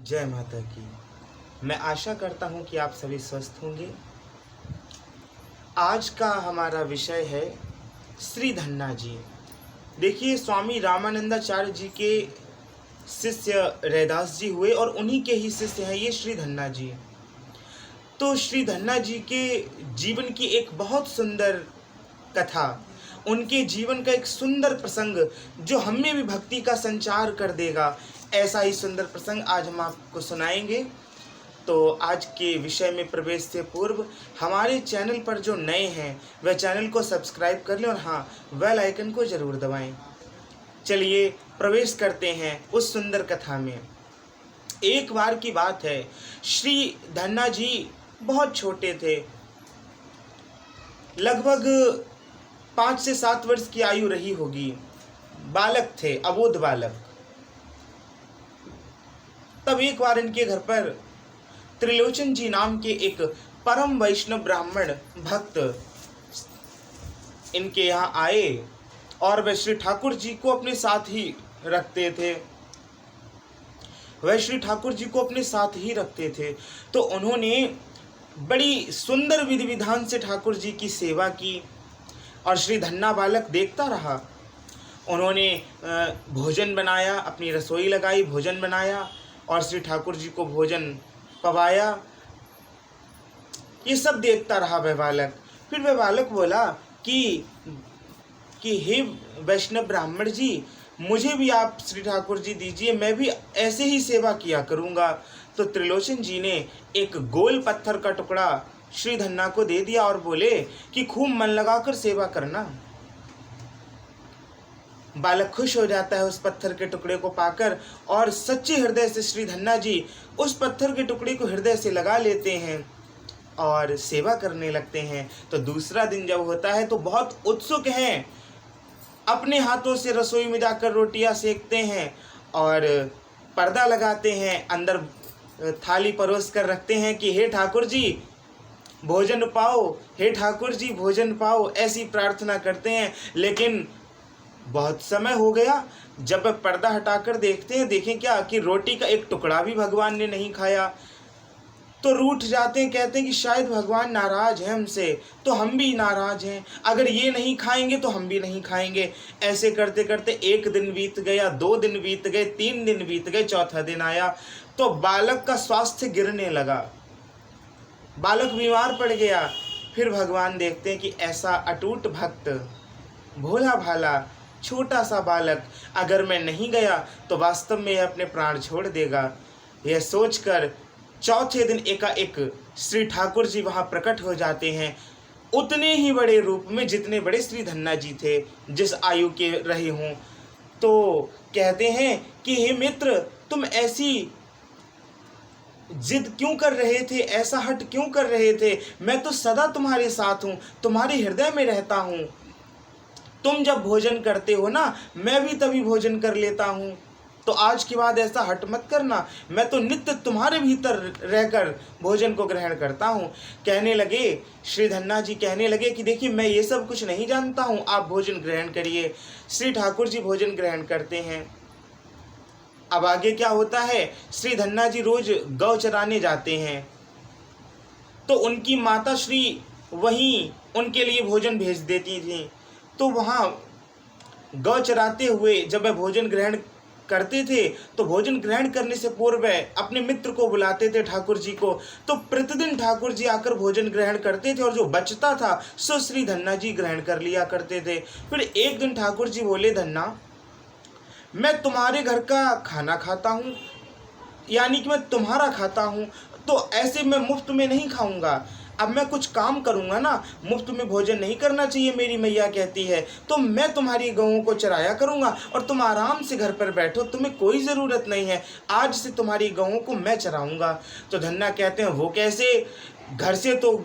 जय माता की। मैं आशा करता हूँ कि आप सभी स्वस्थ होंगे। आज का हमारा विषय है श्री धन्ना जी। देखिए, स्वामी रामानंदाचार्य जी के शिष्य रैदास जी हुए और उन्हीं के ही शिष्य हैं ये श्री धन्ना जी। तो श्री धन्ना जी के जीवन की एक बहुत सुंदर कथा, उनके जीवन का एक सुंदर प्रसंग जो हमें भी भक्ति का संचार कर देगा, ऐसा ही सुंदर प्रसंग आज हम आपको सुनाएंगे। तो आज के विषय में प्रवेश से पूर्व हमारे चैनल पर जो नए हैं वह चैनल को सब्सक्राइब कर लें और हाँ, बेल आइकन को ज़रूर दबाएं। चलिए प्रवेश करते हैं उस सुंदर कथा में। एक बार की बात है, श्री धन्ना जी बहुत छोटे थे, लगभग 5 से 7 वर्ष की आयु रही होगी। बालक थे, अबोध बालक। तब एक बार इनके घर पर त्रिलोचन जी नाम के एक परम वैष्णव ब्राह्मण भक्त इनके यहाँ आए और वह श्री ठाकुर जी को अपने साथ ही रखते थे। तो उन्होंने बड़ी सुंदर विधि विधान से ठाकुर जी की सेवा की और श्री धन्ना बालक देखता रहा। उन्होंने भोजन बनाया, अपनी रसोई लगाई, भोजन बनाया और श्री ठाकुर जी को भोजन पवाया। ये सब देखता रहा वह बालक। फिर वह बालक बोला कि हे वैष्णव ब्राह्मण जी, मुझे भी आप श्री ठाकुर जी दीजिए, मैं भी ऐसे ही सेवा किया करूँगा। तो त्रिलोचन जी ने एक गोल पत्थर का टुकड़ा श्री धन्ना को दे दिया और बोले कि खूब मन लगाकर सेवा करना। बालक खुश हो जाता है उस पत्थर के टुकड़े को पाकर और सच्चे हृदय से श्री धन्ना जी उस पत्थर के टुकड़े को हृदय से लगा लेते हैं और सेवा करने लगते हैं। तो दूसरा दिन जब होता है तो बहुत उत्सुक हैं, अपने हाथों से रसोई में जाकर रोटियां सेकते हैं और पर्दा लगाते हैं, अंदर थाली परोस कर रखते हैं कि हे ठाकुर जी भोजन पाओ, हे ठाकुर जी भोजन पाओ, ऐसी प्रार्थना करते हैं। लेकिन बहुत समय हो गया, जब पर्दा हटाकर देखते हैं, देखें क्या कि रोटी का एक टुकड़ा भी भगवान ने नहीं खाया। तो रूठ जाते हैं, कहते हैं कि शायद भगवान नाराज है हमसे, तो हम भी नाराज हैं, अगर ये नहीं खाएंगे तो हम भी नहीं खाएंगे। ऐसे करते करते 1 दिन बीत गया, 2 दिन बीत गए, 3 दिन बीत गए, चौथा दिन आया तो बालक का स्वास्थ्य गिरने लगा, बालक बीमार पड़ गया। फिर भगवान देखते हैं कि ऐसा अटूट भक्त, भोला भाला छोटा सा बालक, अगर मैं नहीं गया तो वास्तव में यह अपने प्राण छोड़ देगा। यह सोचकर चौथे दिन एकाएक श्री ठाकुर जी वहाँ प्रकट हो जाते हैं, उतने ही बड़े रूप में जितने बड़े श्री धन्ना जी थे, जिस आयु के रहे हों। तो कहते हैं कि हे मित्र, तुम ऐसी जिद क्यों कर रहे थे, ऐसा हट क्यों कर रहे थे? मैं तो सदा तुम्हारे साथ हूँ, तुम्हारे हृदय में रहता हूँ। तुम जब भोजन करते हो ना, मैं भी तभी भोजन कर लेता हूँ। तो आज के बाद ऐसा हट मत करना, मैं तो नित्य तुम्हारे भीतर रहकर भोजन को ग्रहण करता हूँ। कहने लगे श्री धन्ना जी, कहने लगे कि देखिए मैं ये सब कुछ नहीं जानता हूँ, आप भोजन ग्रहण करिए। श्री ठाकुर जी भोजन ग्रहण करते हैं। अब आगे क्या होता है, श्री धन्ना जी रोज गौ चराने जाते हैं, तो उनकी माता श्री वहीं उनके लिए भोजन भेज देती थी। तो वहाँ गौ चराते हुए जब वह भोजन ग्रहण करते थे तो भोजन ग्रहण करने से पूर्व अपने मित्र को बुलाते थे, ठाकुर जी को। तो प्रतिदिन ठाकुर जी आकर भोजन ग्रहण करते थे और जो बचता था सो श्री धन्ना जी ग्रहण कर लिया करते थे। फिर एक दिन ठाकुर जी बोले, धन्ना मैं तुम्हारे घर का खाना खाता हूँ, यानी कि मैं तुम्हारा खाता हूँ, तो ऐसे मैं मुफ्त में नहीं खाऊंगा। अब मैं कुछ काम करूंगा ना, मुफ्त में भोजन नहीं करना चाहिए, मेरी मैया कहती है। तो मैं तुम्हारी गऊं को चराया करूंगा और तुम आराम से घर पर बैठो, तुम्हें कोई ज़रूरत नहीं है, आज से तुम्हारी गऊं को मैं चराऊंगा। तो धन्ना कहते हैं, वो कैसे? घर से तो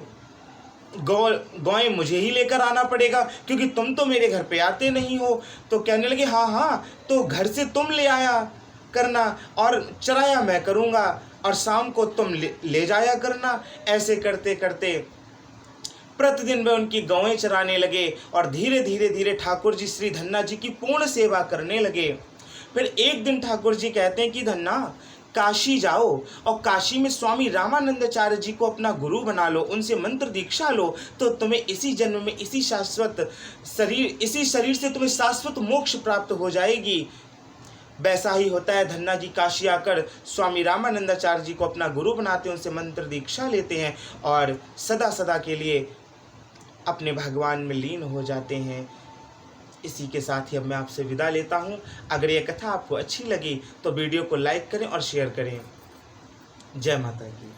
गौएं मुझे ही लेकर आना पड़ेगा, क्योंकि तुम तो मेरे घर पे आते नहीं हो। तो कहने लगे, हाँ हाँ, तो घर से तुम ले आया करना और चराया मैं करूँगा और शाम को तुम ले जाया करना। ऐसे करते करते प्रतिदिन वे उनकी गौएं चराने लगे और धीरे धीरे धीरे ठाकुर जी श्री धन्ना जी की पूर्ण सेवा करने लगे। फिर एक दिन ठाकुर जी कहते हैं कि धन्ना, काशी जाओ और काशी में स्वामी रामानंदाचार्य जी को अपना गुरु बना लो, उनसे मंत्र दीक्षा लो, तो तुम्हें इसी जन्म में इसी शरीर से तुम्हें शाश्वत मोक्ष प्राप्त हो जाएगी। वैसा ही होता है। धन्ना जी काशी आकर स्वामी रामानंदाचार्य जी को अपना गुरु बनाते हैं, उनसे मंत्र दीक्षा लेते हैं और सदा सदा के लिए अपने भगवान में लीन हो जाते हैं। इसी के साथ ही अब मैं आपसे विदा लेता हूँ। अगर ये कथा आपको अच्छी लगी तो वीडियो को लाइक करें और शेयर करें। जय माता की।